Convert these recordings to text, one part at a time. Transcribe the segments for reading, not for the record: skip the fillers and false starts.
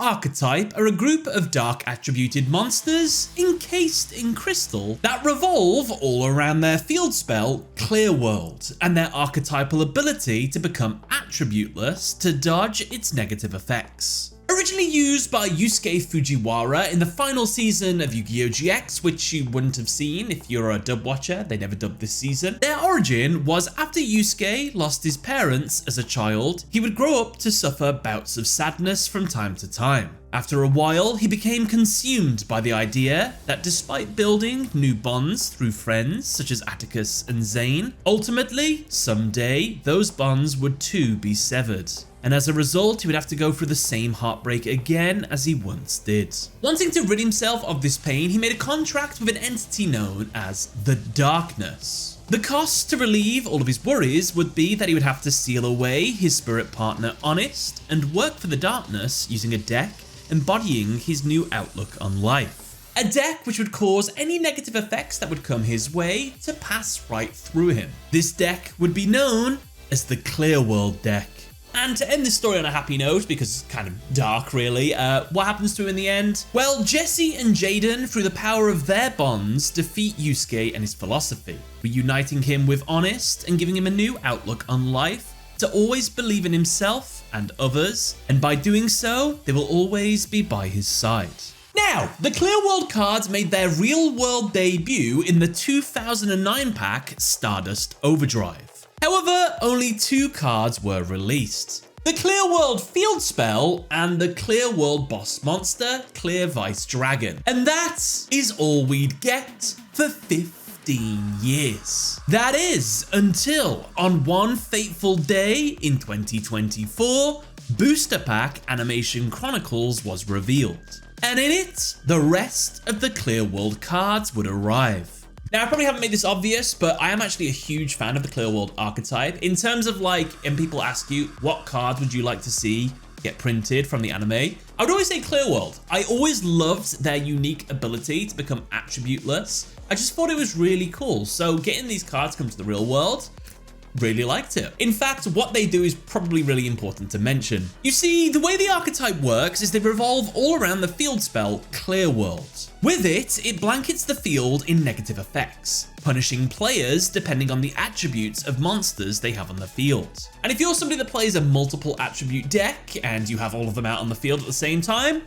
Archetype are a group of dark attributed monsters encased in crystal that revolve all around their field spell Clear World and their archetypal ability to become attributeless to dodge its negative effects. Originally used by Yusuke Fujiwara in the final season of Yu-Gi-Oh! GX, which you wouldn't have seen if you're a dub watcher, they never dubbed this season. Their origin was after Yusuke lost his parents as a child, he would grow up to suffer bouts of sadness from time to time. After a while, he became consumed by the idea that despite building new bonds through friends such as Atticus and Zane, ultimately, someday, those bonds would too be severed. And as a result, he would have to go through the same heartbreak again as he once did. Wanting to rid himself of this pain, he made a contract with an entity known as the Darkness. The cost to relieve all of his worries would be that he would have to seal away his spirit partner Honest and work for the Darkness using a deck embodying his new outlook on life. A deck which would cause any negative effects that would come his way to pass right through him. This deck would be known as the Clear World deck. And to end this story on a happy note, because it's kind of dark really, what happens to him in the end? Well, Jesse and Jaden, through the power of their bonds, defeat Yusuke and his philosophy, reuniting him with Honest and giving him a new outlook on life, to always believe in himself and others, and by doing so, they will always be by his side. Now, the Clear World cards made their real-world debut in the 2009 pack Stardust Overdrive. However, only 2 cards were released. The Clear World Field Spell and the Clear World Boss Monster, Clear Vice Dragon. And that is all we'd get for 15 years. That is, until on one fateful day in 2024, Booster Pack Animation Chronicles was revealed. And in it, the rest of the Clear World cards would arrive. Now, I probably haven't made this obvious, but I am actually a huge fan of the Clear World archetype. In terms of and people ask you, what card would you like to see get printed from the anime? I would always say Clear World. I always loved their unique ability to become attributeless. I just thought it was really cool. So getting these cards come to the real world, really liked it. In fact, what they do is probably really important to mention. You see, the way the archetype works is they revolve all around the field spell Clear World. With it, it blankets the field in negative effects, punishing players depending on the attributes of monsters they have on the field. And if you're somebody that plays a multiple attribute deck and you have all of them out on the field at the same time,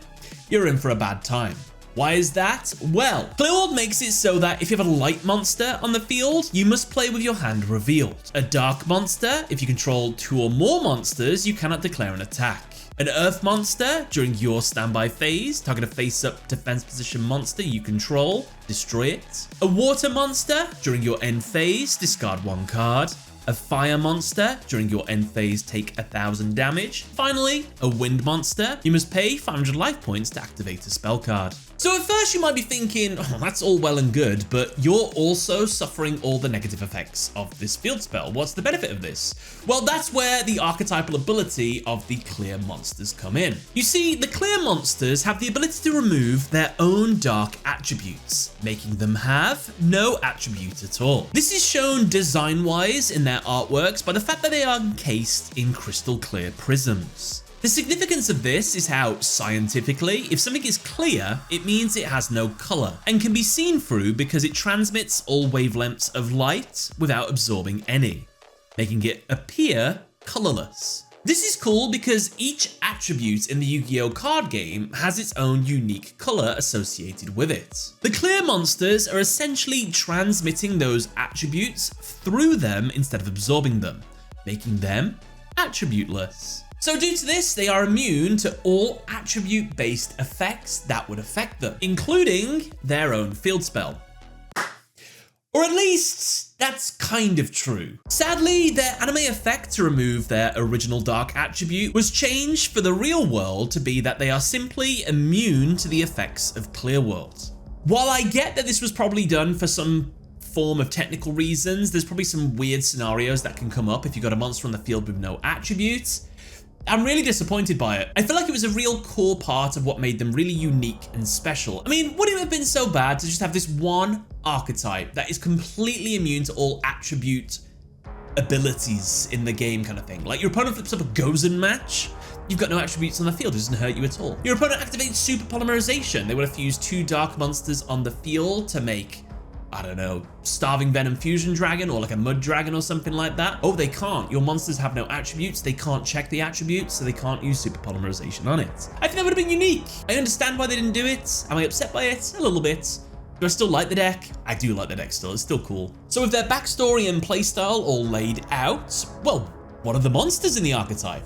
you're in for a bad time. Why is that? Well, Clear World makes it so that if you have a light monster on the field, you must play with your hand revealed. A dark monster, if you control 2 or more monsters, you cannot declare an attack. An earth monster, during your standby phase, target a face-up defense position monster you control, destroy it. A water monster, during your end phase, discard 1 card. A fire monster, during your end phase, take 1000 damage. Finally, a wind monster, you must pay 500 life points to activate a spell card. So at first you might be thinking, oh, that's all well and good, but you're also suffering all the negative effects of this field spell. What's the benefit of this? Well, that's where the archetypal ability of the clear monsters come in. You see, the clear monsters have the ability to remove their own dark attributes, making them have no attribute at all. This is shown design-wise in their artworks by the fact that they are encased in crystal clear prisms. The significance of this is how, scientifically, if something is clear, it means it has no color and can be seen through because it transmits all wavelengths of light without absorbing any, making it appear colorless. This is cool because each attribute in the Yu-Gi-Oh card game has its own unique color associated with it. The clear monsters are essentially transmitting those attributes through them instead of absorbing them, making them attributeless. So due to this, they are immune to all attribute-based effects that would affect them, including their own field spell. Or at least, that's kind of true. Sadly, their anime effect to remove their original dark attribute was changed for the real world to be that they are simply immune to the effects of Clear World. While I get that this was probably done for some form of technical reasons, there's probably some weird scenarios that can come up if you got a monster on the field with no attributes. I'm really disappointed by it. I feel like it was a real core part of what made them really unique and special. I mean, would it have been so bad to just have this one archetype that is completely immune to all attribute abilities in the game kind of thing? Like your opponent flips up a Gozen match, You've got no attributes on the field, it doesn't hurt you at all. Your opponent activates super polymerization. They would have used 2 dark monsters on the field to make, I don't know, Starving Venom Fusion Dragon or like a Mud Dragon or something like that. Oh, they can't. Your monsters have no attributes. They can't check the attributes, so they can't use super polymerization on it. I think that would have been unique. I understand why they didn't do it. Am I upset by it? A little bit. Do I still like the deck? I do like the deck still. It's still cool. So with their backstory and playstyle all laid out, well, what are the monsters in the archetype?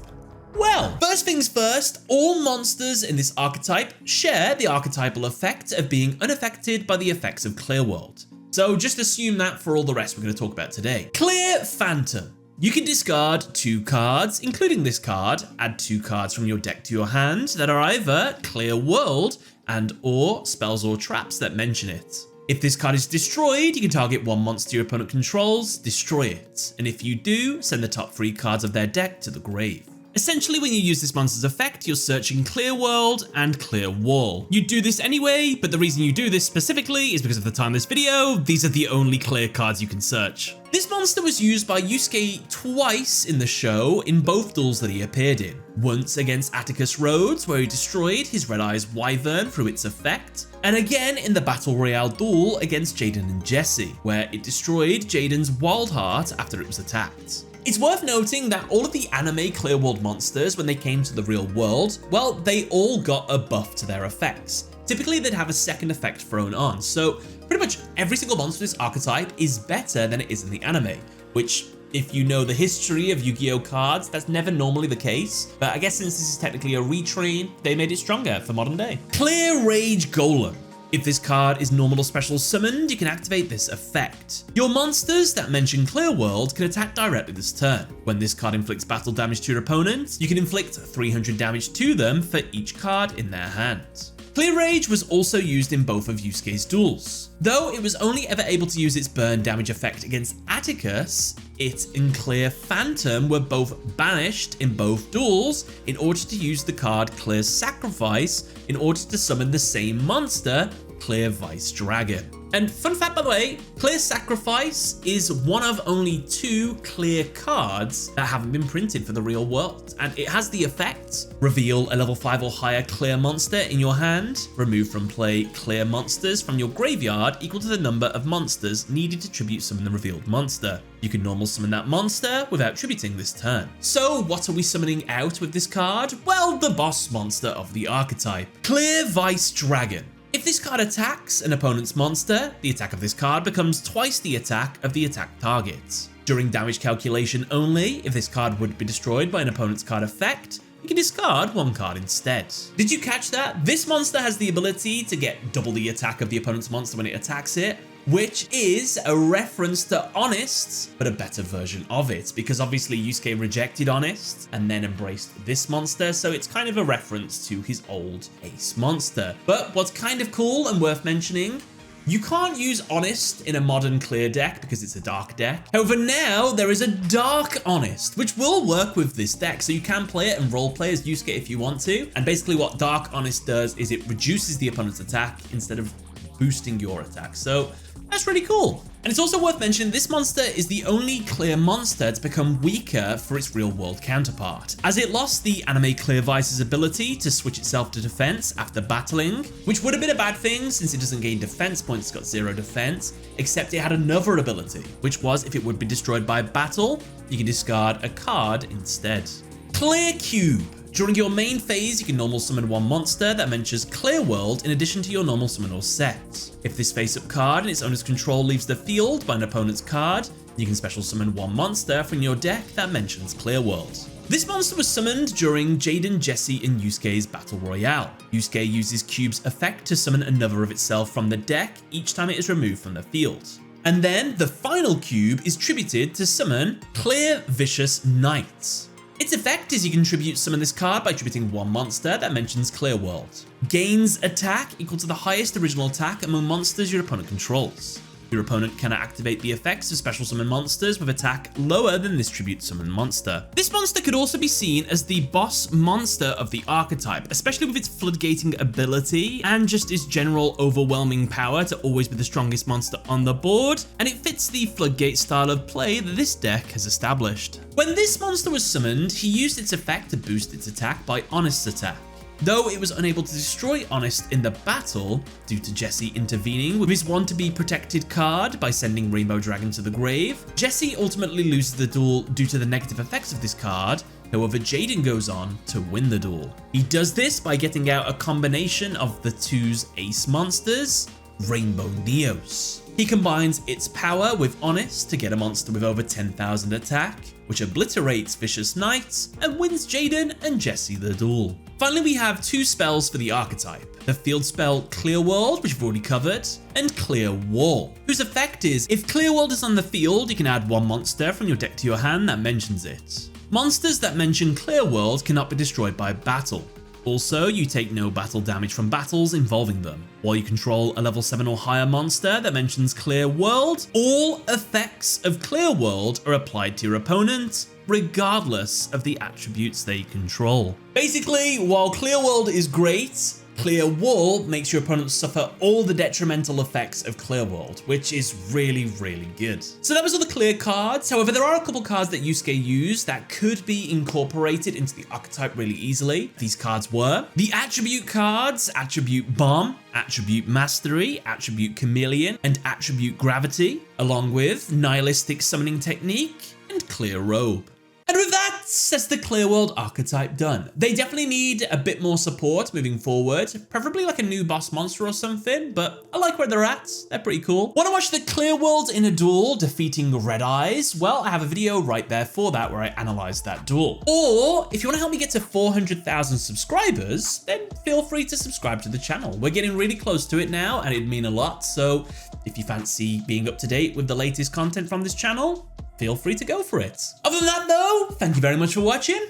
Well, first things first, all monsters in this archetype share the archetypal effect of being unaffected by the effects of Clear World. So just assume that for all the rest we're going to talk about today. Clear Phantom. You can discard 2 cards, including this card, add 2 cards from your deck to your hand that are either Clear World and or spells or traps that mention it. If this card is destroyed, you can target 1 monster your opponent controls, destroy it. And if you do, send the top 3 cards of their deck to the grave. Essentially, when you use this monster's effect, you're searching Clear World and Clear Wall. You do this anyway, but the reason you do this specifically is because of the time of this video, these are the only clear cards you can search. This monster was used by Yusuke twice in the show in both duels that he appeared in. Once against Atticus Rhodes, where he destroyed his Red Eyes Wyvern through its effect, and again in the Battle Royale duel against Jaden and Jesse, where it destroyed Jaden's Wild Heart after it was attacked. It's worth noting that all of the anime Clear World monsters, when they came to the real world, well, they all got a buff to their effects. Typically, they'd have a second effect thrown on, so pretty much every single monster in this archetype is better than it is in the anime, which, if you know the history of Yu-Gi-Oh cards, that's never normally the case, but I guess since this is technically a retrain, they made it stronger for modern day. Clear Rage Golem. If this card is normal or special summoned, you can activate this effect. Your monsters that mention Clear World can attack directly this turn. When this card inflicts battle damage to your opponent, you can inflict 300 damage to them for each card in their hand. Clear Rage was also used in both of Yusuke's duels. Though it was only ever able to use its burn damage effect against Atticus, it and Clear Phantom were both banished in both duels in order to use the card Clear Sacrifice in order to summon the same monster, Clear Vice Dragon. And fun fact, by the way, Clear Sacrifice is one of only 2 clear cards that haven't been printed for the real world. And it has the effect: reveal a level 5 or higher clear monster in your hand, remove from play clear monsters from your graveyard equal to the number of monsters needed to tribute summon the revealed monster. You can normal summon that monster without tributing this turn. So what are we summoning out with this card? Well, the boss monster of the archetype, Clear Vice Dragon. If this card attacks an opponent's monster, the attack of this card becomes twice the attack of the attack target. During damage calculation only, if this card would be destroyed by an opponent's card effect, you can discard 1 card instead. Did you catch that? This monster has the ability to get double the attack of the opponent's monster when it attacks it, which is a reference to Honest, but a better version of it, because obviously Yusuke rejected Honest and then embraced this monster, so it's kind of a reference to his old ace monster. But what's kind of cool and worth mentioning, you can't use Honest in a modern clear deck because it's a dark deck. However, now there is a dark Honest, which will work with this deck, so you can play it and roleplay as Yusuke if you want to. And basically what dark Honest does is it reduces the opponent's attack instead of boosting your attack. So that's really cool. And it's also worth mentioning this monster is the only clear monster to become weaker for its real world counterpart, as it lost the anime Clear Vice's ability to switch itself to defense after battling, which would have been a bad thing since it doesn't gain defense points, it's got 0 defense, except it had another ability, which was if it would be destroyed by battle, you can discard a card instead. Clear Cube. During your main phase, you can normal summon 1 monster that mentions Clear World in addition to your normal summon or set. If this face-up card in its owner's control leaves the field by an opponent's card, you can special summon 1 monster from your deck that mentions Clear World. This monster was summoned during Jaden, Jesse, and Yusuke's Battle Royale. Yusuke uses Cube's effect to summon another of itself from the deck each time it is removed from the field. And then the final cube is tributed to summon Clear Vicious Knight. Its effect is you can tribute summon this card by tributing 1 monster that mentions Clear World. Gains attack equal to the highest original attack among monsters your opponent controls. Your opponent cannot activate the effects of special summon monsters with attack lower than this tribute summon monster. This monster could also be seen as the boss monster of the archetype, especially with its floodgating ability and just its general overwhelming power to always be the strongest monster on the board, and it fits the floodgate style of play that this deck has established. When this monster was summoned, he used its effect to boost its attack by Honest's attack. Though it was unable to destroy Honest in the battle due to Jesse intervening with his want to be protected card by sending Rainbow Dragon to the grave, Jesse ultimately loses the duel due to the negative effects of this card. However, Jaden goes on to win the duel. He does this by getting out a combination of the two's ace monsters, Rainbow Neos. He combines its power with Honest to get a monster with over 10,000 attack, which obliterates Vicious Knight and wins Jaden and Jesse the duel. Finally, we have two spells for the archetype. The field spell Clear World, which we've already covered, and Clear Wall, whose effect is if Clear World is on the field, you can add one monster from your deck to your hand that mentions it. Monsters that mention Clear World cannot be destroyed by battle. Also, you take no battle damage from battles involving them. While you control a level 7 or higher monster that mentions Clear World, all effects of Clear World are applied to your opponent, regardless of the attributes they control. Basically, while Clear World is great, Clear Wall makes your opponent suffer all the detrimental effects of Clear World, which is really, really good. So that was all the clear cards. However, there are a couple cards that Yusuke used that could be incorporated into the archetype really easily. These cards were the attribute cards, Attribute Bomb, Attribute Mastery, Attribute Chameleon, and Attribute Gravity, along with Nihilistic Summoning Technique and Clear Robe. And with that, that's the Clear World archetype done. They definitely need a bit more support moving forward, preferably like a new boss monster or something, but I like where they're at. They're pretty cool. Want to watch the Clear World in a duel defeating Red Eyes? Well, I have a video right there for that where I analyzed that duel. Or if you want to help me get to 400,000 subscribers, then feel free to subscribe to the channel. We're getting really close to it now, and it'd mean a lot. So if you fancy being up to date with the latest content from this channel, feel free to go for it. Other than that though, thank you very much for watching.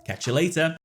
Catch you later.